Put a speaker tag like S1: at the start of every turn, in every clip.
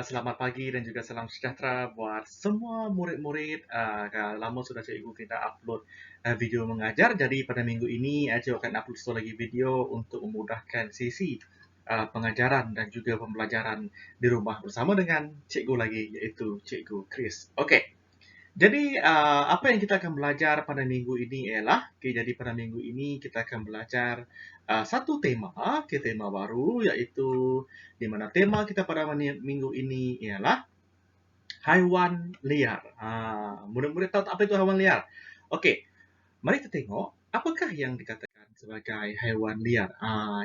S1: Selamat pagi dan juga salam sejahtera buat semua murid-murid. Lama sudah cikgu tidak upload video mengajar, jadi pada minggu ini cikgu akan upload satu lagi video untuk memudahkan sesi pengajaran dan juga pembelajaran di rumah bersama dengan cikgu lagi, iaitu Cikgu Chris. Okey. Jadi, apa yang kita akan belajar pada minggu ini ialah, jadi pada minggu ini kita akan belajar satu tema, tema baru, iaitu di mana tema kita pada minggu ini ialah haiwan liar. Murid-murid tahu tak apa itu haiwan liar? Okey, mari kita tengok apakah yang dikatakan sebagai haiwan liar.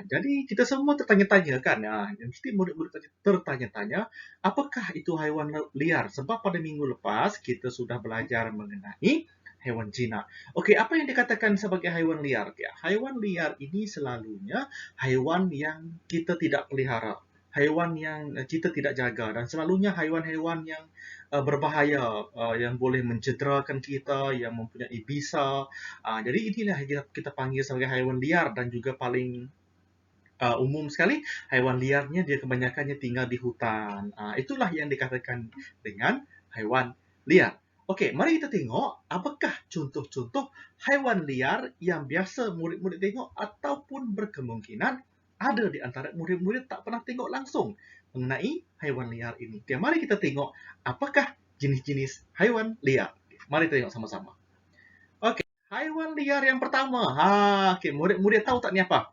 S1: Jadi kita semua tertanya-tanya kan, mesti murid-murid tertanya-tanya apakah itu haiwan liar, sebab pada minggu lepas kita sudah belajar mengenai haiwan jinak. Okey, apa yang dikatakan sebagai haiwan liar? Haiwan liar ini selalunya haiwan yang kita tidak pelihara, haiwan yang kita tidak jaga, dan selalunya haiwan-haiwan yang berbahaya, yang boleh mencederakan kita, yang mempunyai bisa. Jadi inilah yang kita panggil sebagai haiwan liar, dan juga paling umum sekali, haiwan liarnya dia kebanyakannya tinggal di hutan. Itulah yang dikatakan dengan haiwan liar. Okey, mari kita tengok apakah contoh-contoh haiwan liar yang biasa murid-murid tengok ataupun berkemungkinan ada di antara murid-murid tak pernah tengok langsung mengenai haiwan liar ini. Okey, mari kita tengok apakah jenis-jenis haiwan liar. Mari kita tengok sama-sama. Okey, haiwan liar yang pertama. Okey, murid-murid tahu tak ni apa?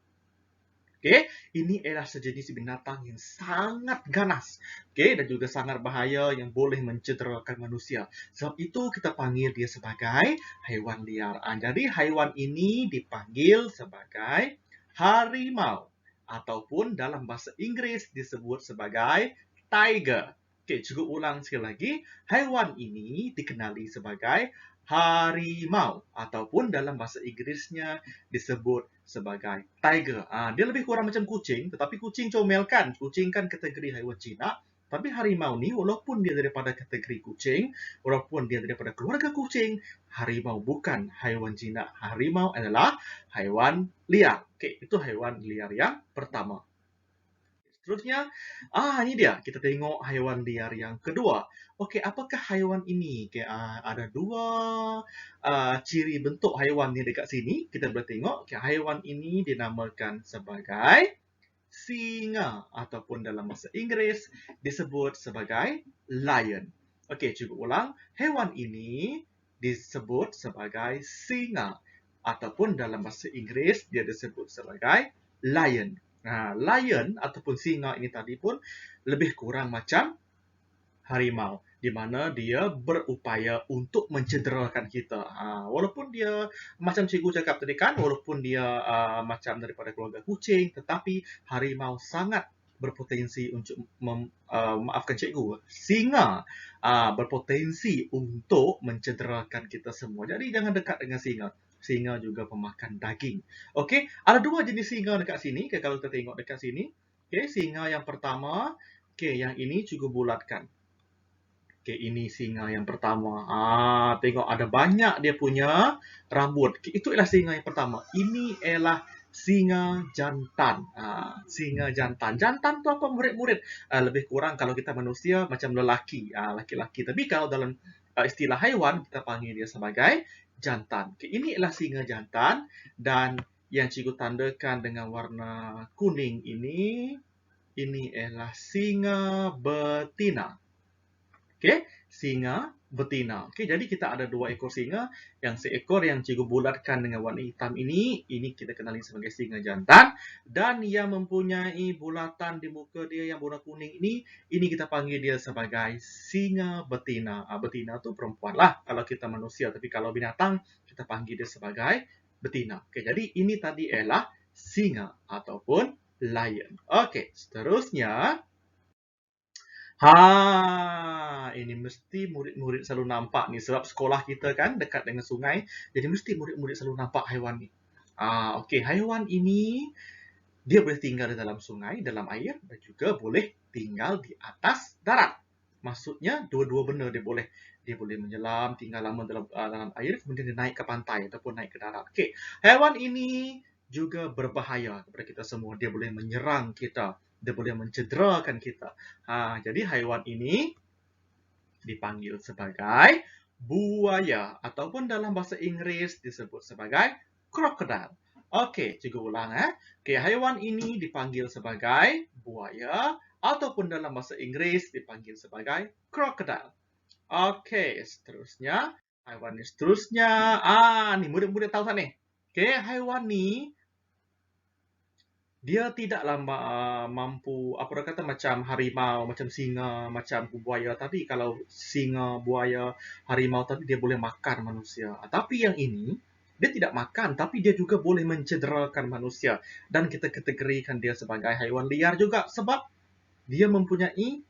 S1: Okey, ini ialah sejenis binatang yang sangat ganas, okey, dan juga sangat bahaya yang boleh mencederakan manusia. Sebab itu kita panggil dia sebagai haiwan liar. Jadi haiwan ini dipanggil sebagai harimau, ataupun dalam bahasa Inggeris disebut sebagai tiger. Okey, cuba ulang sekali lagi. Haiwan ini dikenali sebagai harimau, ataupun dalam bahasa Inggerisnya disebut sebagai tiger. Dia lebih kurang macam kucing, tetapi kucing comel kan? Kucing kan kategori haiwan jinak. Tapi harimau ni walaupun dia daripada kategori kucing, walaupun dia daripada keluarga kucing, harimau bukan haiwan jinak. Harimau adalah haiwan liar. Okey, itu haiwan liar yang pertama. Seterusnya, ini dia. Kita tengok haiwan liar yang kedua. Okey, apakah haiwan ini? Okey, ada dua ciri bentuk haiwan ni dekat sini. Kita boleh tengok. Okey, haiwan ini dinamakan sebagai singa, ataupun dalam bahasa Inggeris disebut sebagai lion. Okey, cuba ulang. Haiwan ini disebut sebagai singa, ataupun dalam bahasa Inggeris dia disebut sebagai lion. Lion ataupun singa ini tadi pun lebih kurang macam harimau, di mana dia berupaya untuk mencederakan kita. Walaupun dia macam cikgu cakap tadi kan, walaupun dia macam daripada keluarga kucing, tetapi harimau sangat berpotensi untuk maafkan cikgu, singa berpotensi untuk mencederakan kita semua. Jadi jangan dekat dengan singa. Singa juga pemakan daging. Okey, ada dua jenis singa dekat sini. Okay, kalau kita tengok dekat sini, okey, singa yang pertama, okey, yang ini cikgu bulatkan. Okey, ini singa yang pertama. Tengok ada banyak dia punya rambut. Okay, itu ialah singa yang pertama. Ini ialah singa jantan. Singa jantan. Jantan tu apa murid-murid? Lebih kurang kalau kita manusia macam lelaki, laki-laki. Tapi kalau dalam istilah haiwan kita panggil dia sebagai jantan. Okay, ini ialah singa jantan, dan yang cikgu tandakan dengan warna kuning ini ialah singa betina. Okey, singa betina. Okey, jadi kita ada dua ekor singa. Yang seekor yang cikgu bulatkan dengan warna hitam ini kita kenali sebagai singa jantan. Dan yang mempunyai bulatan di muka dia yang warna kuning ini kita panggil dia sebagai singa betina. Betina tu perempuan lah kalau kita manusia. Tapi kalau binatang, kita panggil dia sebagai betina. Okey, jadi ini tadi ialah singa ataupun lion. Okey, seterusnya, ini mesti murid-murid selalu nampak ni, sebab sekolah kita kan dekat dengan sungai, jadi mesti murid-murid selalu nampak haiwan ni. Okey, haiwan ini dia boleh tinggal di dalam sungai, dalam air, dan juga boleh tinggal di atas darat. Maksudnya dua-dua benda dia boleh. Dia boleh menyelam, tinggal lama dalam air, kemudian dia naik ke pantai ataupun naik ke darat. Okey, haiwan ini juga berbahaya kepada kita semua. Dia boleh menyerang kita. dia boleh mencederakan kita. Jadi haiwan ini dipanggil sebagai buaya ataupun dalam bahasa Inggris disebut sebagai crocodile. Oke, cikgu ulang ya. Oke, haiwan ini dipanggil sebagai buaya ataupun dalam bahasa Inggris dipanggil sebagai crocodile. Oke, seterusnya haiwan ini seterusnya. Nih murid-murid tahu tak nih? Oke, haiwan ini dia tidaklah mampu apa orang kata macam harimau, macam singa, macam buaya. Tapi kalau singa, buaya, harimau tadi dia boleh makan manusia. Tapi yang ini dia tidak makan, tapi dia juga boleh mencederakan manusia. Dan kita kategorikan dia sebagai haiwan liar juga sebab dia mempunyai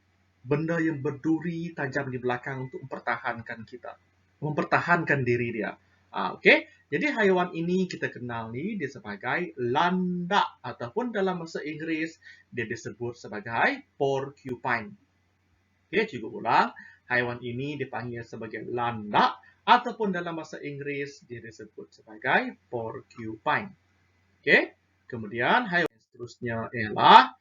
S1: benda yang berduri tajam di belakang untuk mempertahankan kita, mempertahankan diri dia. Okey, jadi haiwan ini kita kenali dia sebagai landak ataupun dalam bahasa Inggeris dia disebut sebagai porcupine. Okey, cikgu ulang. Haiwan ini dipanggil sebagai landak ataupun dalam bahasa Inggeris dia disebut sebagai porcupine. Okey, kemudian haiwan seterusnya ialah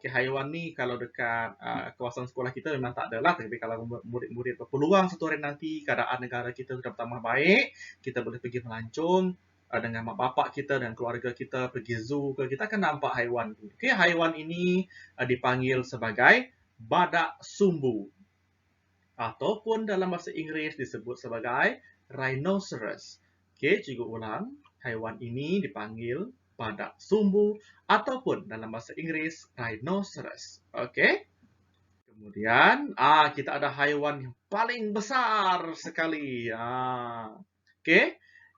S1: haiwan ni kalau dekat kawasan sekolah kita memang tak ada lah. Tapi kalau murid-murid berpeluang satu hari nanti keadaan negara kita sudah bertambah baik, kita boleh pergi melancong dengan mak bapak kita dan keluarga kita, pergi zoo ke, kita akan nampak haiwan. Okey, haiwan ini dipanggil sebagai badak sumbu ataupun dalam bahasa Inggeris disebut sebagai rhinoceros. Okey, cikgu ulang. Haiwan ini dipanggil badak sumbu ataupun dalam bahasa Inggris rhinoceros. Okey. Kemudian kita ada haiwan yang paling besar sekali. Okey,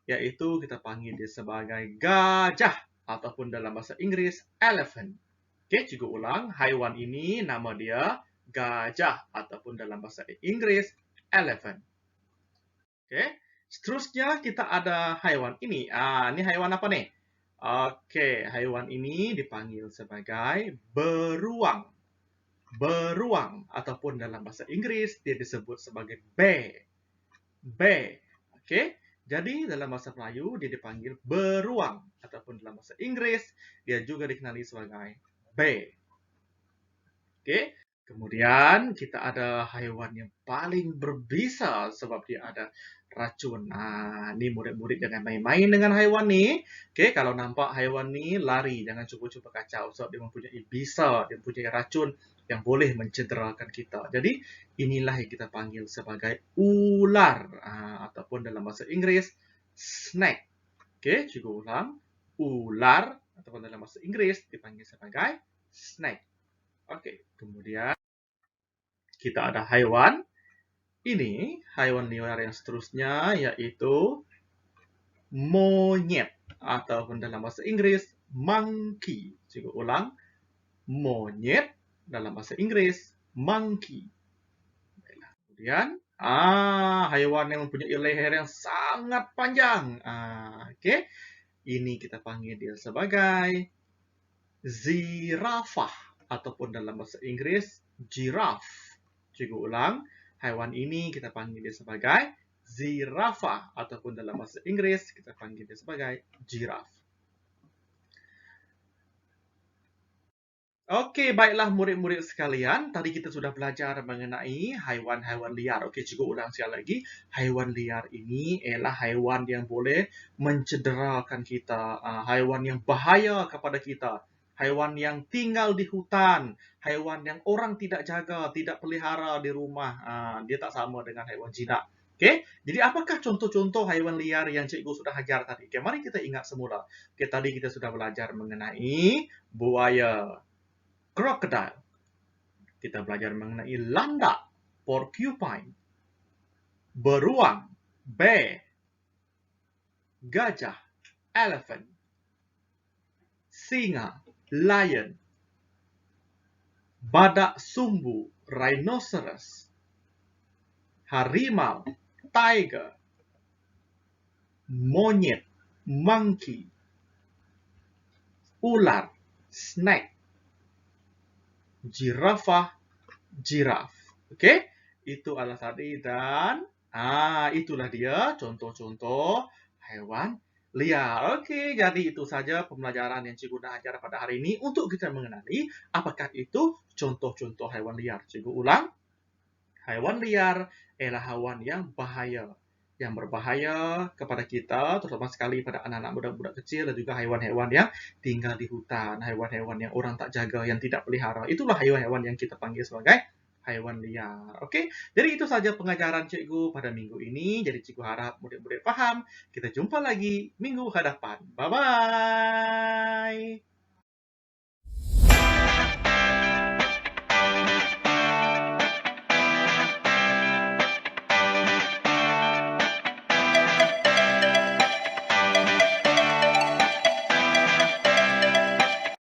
S1: yaitu kita panggil dia sebagai gajah ataupun dalam bahasa Inggris elephant. Okey, cikgu ulang. Haiwan ini nama dia gajah ataupun dalam bahasa Inggris elephant. Okey. Seterusnya kita ada haiwan ini. Ini haiwan apa nih? Okey, haiwan ini dipanggil sebagai beruang. Beruang ataupun dalam bahasa Inggris dia disebut sebagai bear. Bear. Okey. Jadi dalam bahasa Melayu dia dipanggil beruang ataupun dalam bahasa Inggris dia juga dikenali sebagai bear. Okey. Kemudian kita ada haiwan yang paling berbisa sebab dia ada racun. Ni murid-murid jangan main-main dengan haiwan ni. Okey, kalau nampak haiwan ni lari, jangan cuba-cuba kacau sebab dia mempunyai bisa, dia mempunyai racun yang boleh mencederakan kita. Jadi inilah yang kita panggil sebagai ular ataupun dalam bahasa Inggris snake. Okey, cikgu ulang. Ular ataupun dalam bahasa Inggris dipanggil sebagai snake. Okey, kemudian kita ada haiwan. Ini haiwan liar yang seterusnya yaitu monyet ataupun dalam bahasa Inggris monkey. Cikgu ulang. Monyet dalam bahasa Inggris monkey. Kemudian haiwan yang mempunyai leher yang sangat panjang. Okey. Ini kita panggil dia sebagai zirafah ataupun dalam bahasa Inggris giraffe. Cikgu ulang. Haiwan ini kita panggil dia sebagai zirafah ataupun dalam bahasa Inggris kita panggil dia sebagai giraffe. Okey, baiklah murid-murid sekalian. Tadi kita sudah belajar mengenai haiwan-haiwan liar. Okey, cikgu ulang sekali lagi. Haiwan liar ini ialah haiwan yang boleh mencederakan kita. Haiwan yang bahaya kepada kita. Haiwan yang tinggal di hutan. Haiwan yang orang tidak jaga, tidak pelihara di rumah. Dia tak sama dengan haiwan jinak. Okey, jadi apakah contoh-contoh haiwan liar yang cikgu sudah ajar tadi? Okey, mari kita ingat semula. Okey, tadi kita sudah belajar mengenai buaya, crocodile. Kita belajar mengenai landak, porcupine. Beruang, bear. Gajah, elephant. Singa, lion. Badak sumbu, rhinoceros. Harimau, tiger. Monyet, monkey. Ular, snake. Jirafah, giraffe. Okey? Itu adalah tadi dan itulah dia contoh-contoh haiwan liar. Oke, jadi itu saja pembelajaran yang Cikgu nak ajar pada hari ini untuk kita mengenali apakah itu contoh-contoh hewan liar. Cikgu ulang, hewan liar ialah hewan yang bahaya, yang berbahaya kepada kita, terutama sekali pada anak-anak budak-budak kecil dan juga hewan-hewan yang tinggal di hutan, hewan-hewan yang orang tak jaga, yang tidak pelihara. Itulah hewan-hewan yang kita panggil sebagai hewan liar. Oke, jadi itu saja pengajaran cikgu pada minggu ini. Jadi cikgu harap murid-murid paham. Kita jumpa lagi minggu hadapan. Bye-bye.